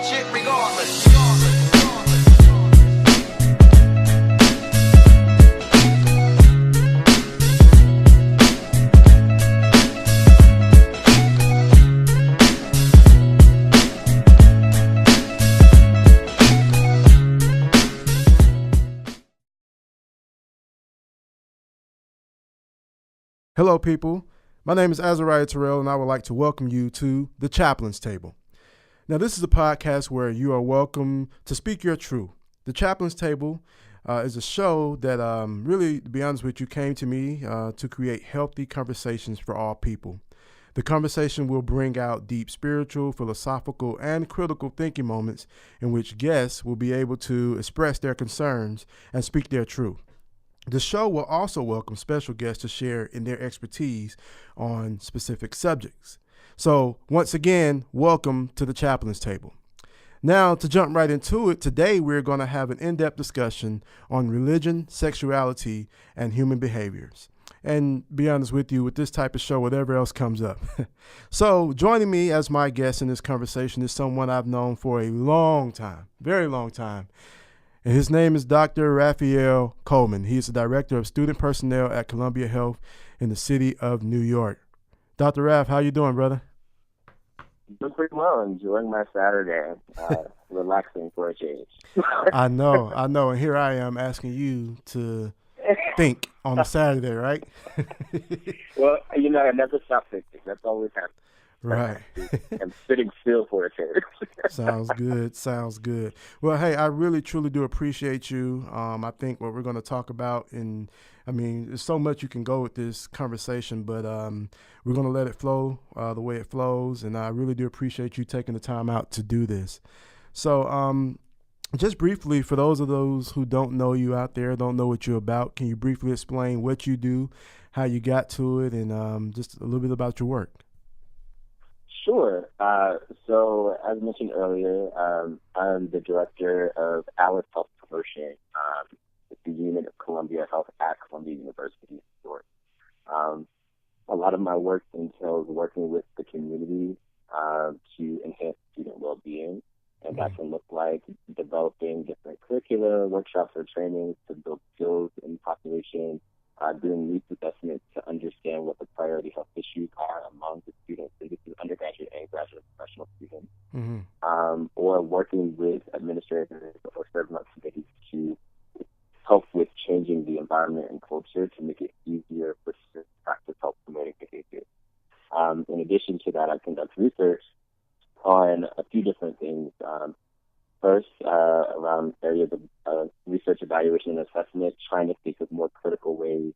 watch it regardless. Hello, people. My name is Azariah Terrell, and I would like to welcome you to the Chaplain's Table. Now, this is a podcast where you are welcome to speak your truth. The Chaplain's Table is a show that really, to be honest with you, came to me to create healthy conversations for all people. The conversation will bring out deep spiritual, philosophical, and critical thinking moments in which guests will be able to express their concerns and speak their truth. The show will also welcome special guests to share in their expertise on specific subjects. So once again, welcome to the Chaplain's Table. Now, to jump right into it, today we're going to have an in-depth discussion on religion, sexuality, and human behaviors. And be honest with you, with this type of show, whatever else comes up. So joining me as my guest in this conversation is someone I've known for a long time, very long time. And his name is Dr. Raphael Coleman. He is the Director of Student Personnel at Columbia Health in the city of New York. Dr. Raph, how you doing, brother? Doing pretty well. Enjoying my Saturday. Relaxing for a change. I know. And here I am asking you to think on a Saturday, right? Well, I never stop thinking. That's always happening. Right. I'm sitting still for a change. Sounds good. Well, hey, I really, truly do appreciate you. I think what we're going to talk about, there's so much you can go with this conversation, but we're going to let it flow the way it flows, and I really do appreciate you taking the time out to do this. So just briefly, for those who don't know you out there, don't know what you're about, can you briefly explain what you do, how you got to it, and just a little bit about your work? Sure. So, as mentioned earlier, I'm the director of Alice Health Promotion with the unit of Columbia Health at Columbia University in New York. A lot of my work entails working with the community to enhance student well-being, and that can look like developing different curricula, workshops, or trainings to build skills in the population, doing needs assessments to understand what the priority health issues are among the students. So this is undergraduate and graduate professional students. Or working with administrators or serving on committees to help with changing the environment and culture to make it easier for students to practice health promoting behavior. In addition to that, I conduct research on a few different things. First, around areas of research, evaluation, and assessment, trying to think of more critical ways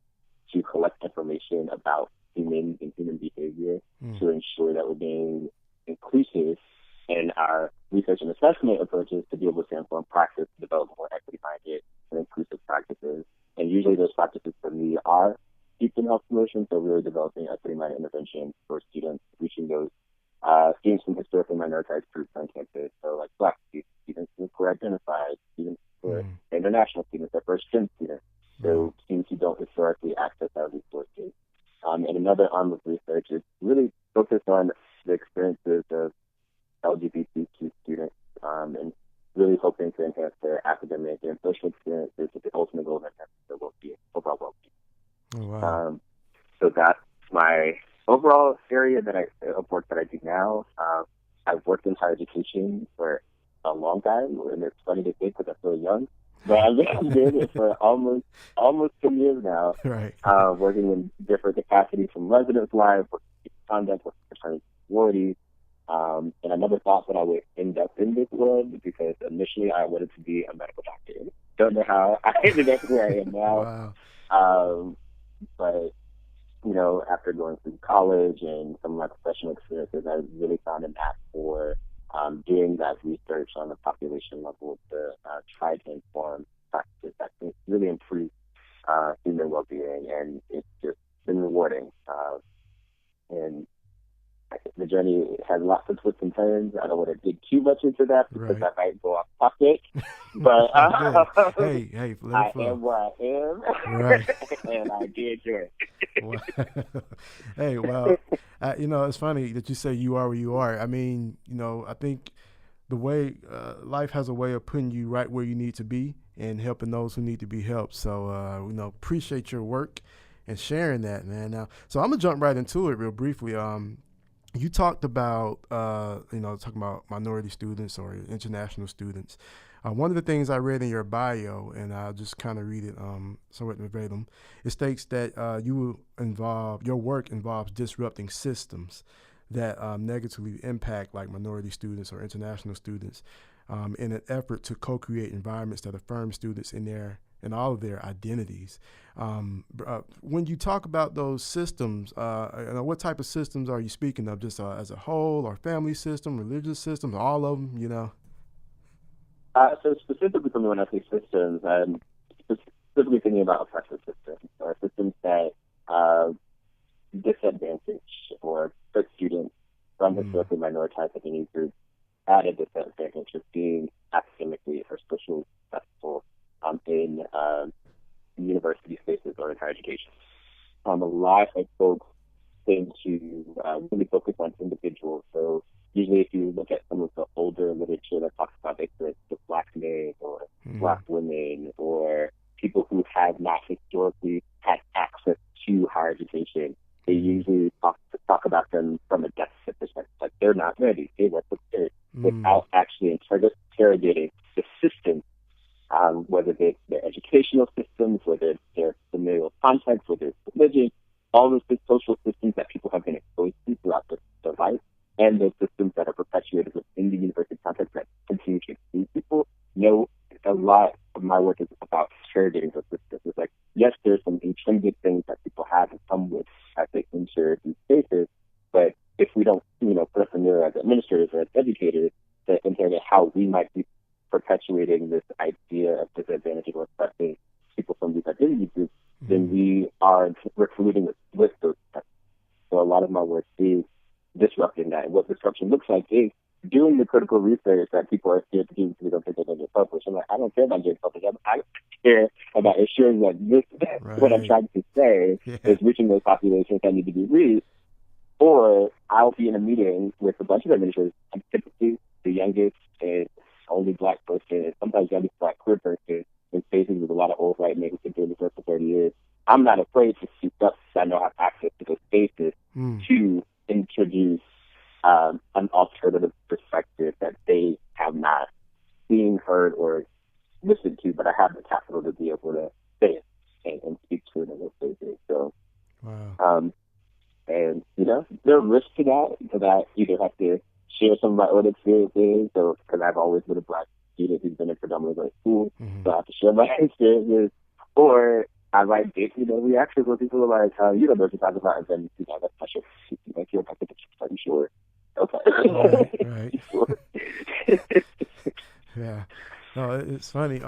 to collect information about humans and human behavior to ensure that we're being inclusive in our research and assessment approaches to be able to inform practice, to develop more equity-minded and inclusive practices. And usually those practices for me are steeped in health promotion, so really developing equity-minded interventions for students, reaching those students from historically minoritized groups on campus, so like Black students who are identified, students who are international students, or first-gen students, so students who don't historically access our resources. And another arm of research is really focused on the experiences of LGBTQ students and really hoping to enhance their academic and social experiences with the ultimate goal of enhancing their well-being, overall well-being. Oh, wow. So that's my overall area of work that I do now. I've worked in higher education for a long time, and it's funny to think because I'm so young, but I've been doing it for almost 10 years now, right. Working in different capacities from residence life, working in conduct, working for fraternity sororities. And I never thought that I would end up in this world because initially I wanted to be a medical doctor. Don't know how I ended up where I am now. Wow. But after going through college and some of my professional experiences, I really found a knack for doing that research on the population level to try to inform practices that can really improve human well-being, and it's just been rewarding. And the journey has lots of twists and turns. I don't want to dig too much into that because I might go off topic. But hey, I am where I am, right. And I do enjoy it. Wow. Hey, well, it's funny that you say you are where you are. I mean, I think the way life has a way of putting you right where you need to be and helping those who need to be helped. So, appreciate your work and sharing that, man. Now, so I'm gonna jump right into it real briefly. You talked about, talking about minority students or international students. One of the things I read in your bio, and I'll just kind of read it somewhat verbatim, it states that your work involves disrupting systems that negatively impact like minority students or international students in an effort to co-create environments that affirm students in all of their identities. When you talk about those systems, what type of systems are you speaking of? Just as a whole, or family system, religious systems, all of them, So specifically for me, when I say systems, I'm specifically thinking about oppressive systems, or systems that disadvantage or put students from historically minoritized identity groups at a disadvantage of being academically or socially successful in university spaces or in higher education. A lot of folks tend to really focus on individuals. So usually if you look at some of the older literature that talks about the experience of Black men or Black women or people who have not historically had access to higher education, they usually talk about them from a deficit perspective. Like they're not ready, they weren't prepared, without actually interrogating the system, whether they're their educational systems, whether it's their familial context, whether it's religion, all of the social systems that people have been exposed to throughout their life, and those systems that are perpetuated within the university context that continue to exclude people. A lot of my work is about interrogating those systems. It's like, yes, there's some intrinsic things that people have and come with as they enter these spaces, but if we don't, put us in there as administrators or as educators to interrogate how we might be perpetuating this idea of disadvantaging or oppressing people from these identity groups, then we're colluding with those systems. So a lot of my work is disrupting that. And what disruption looks like is doing the critical research that people are scared to do because they don't think they're going to get published. I'm like, I don't care about getting published. I care about ensuring that what I'm trying to say is reaching those populations that need to be reached. Or I'll be in a meeting with a bunch of administrators. I'm typically the youngest and only Black person, and sometimes youngest Black queer person in spaces with a lot of old white men who've been doing this work for 30 years. I'm not afraid to speak up because I know I have access to those spaces to introduce an alternative perspective that they have not seen, heard, or listened to, but I have the capital to be able to say it and speak to it in those spaces. So, and there are risks to that because I either have to share some of my own experiences, or because I've always been a Black student who's been in predominantly white school, so I have to share my experiences, or I might get, reactions where people are like, you don't know what you're talking about, and then, that's not sure. Like, you're about to are you sure? Okay. Right. Yeah. No, it's funny.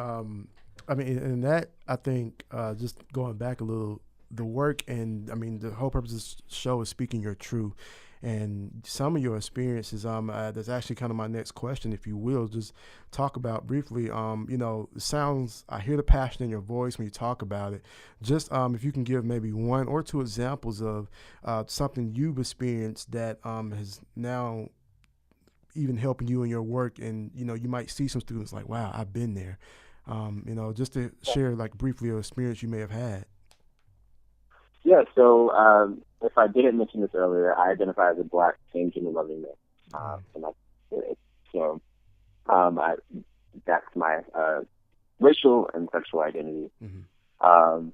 And that, I think, just going back a little, the work and, the whole purpose of this show is speaking your truth. And some of your experiences, that's actually kind of my next question, if you will, just talk about briefly, it sounds, I hear the passion in your voice when you talk about it. Just if you can give maybe one or two examples of something you've experienced that has now even helping you in your work. And, you might see some students like, wow, I've been there, just to share like briefly an experience you may have had. Yeah, so if I didn't mention this earlier, I identify as a Black same-gender loving man, and that's it. So that's my racial and sexual identity. And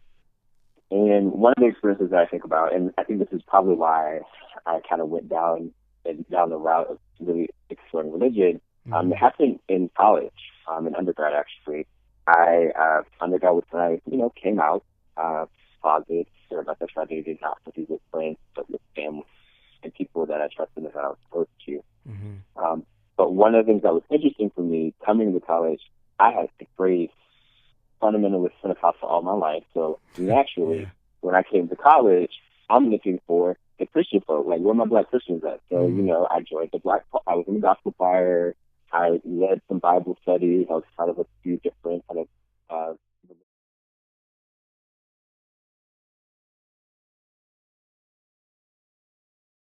one of the experiences that I think about, and I think this is probably why I kind of went down the route of really exploring religion, it happened in college, in undergrad actually. Undergrad was when I came out, closet, or my sexual identity did not have to do with friends, but with family and people that I trusted and that I was close to. But one of the things that was interesting for me coming to college, I had raised fundamentalist Pentecostal all my life. So naturally, when I came to college, I'm looking for the Christian folk, like where my Black Christians at. So, I joined I was in the gospel choir. I led some Bible studies. I was part of a few different kind of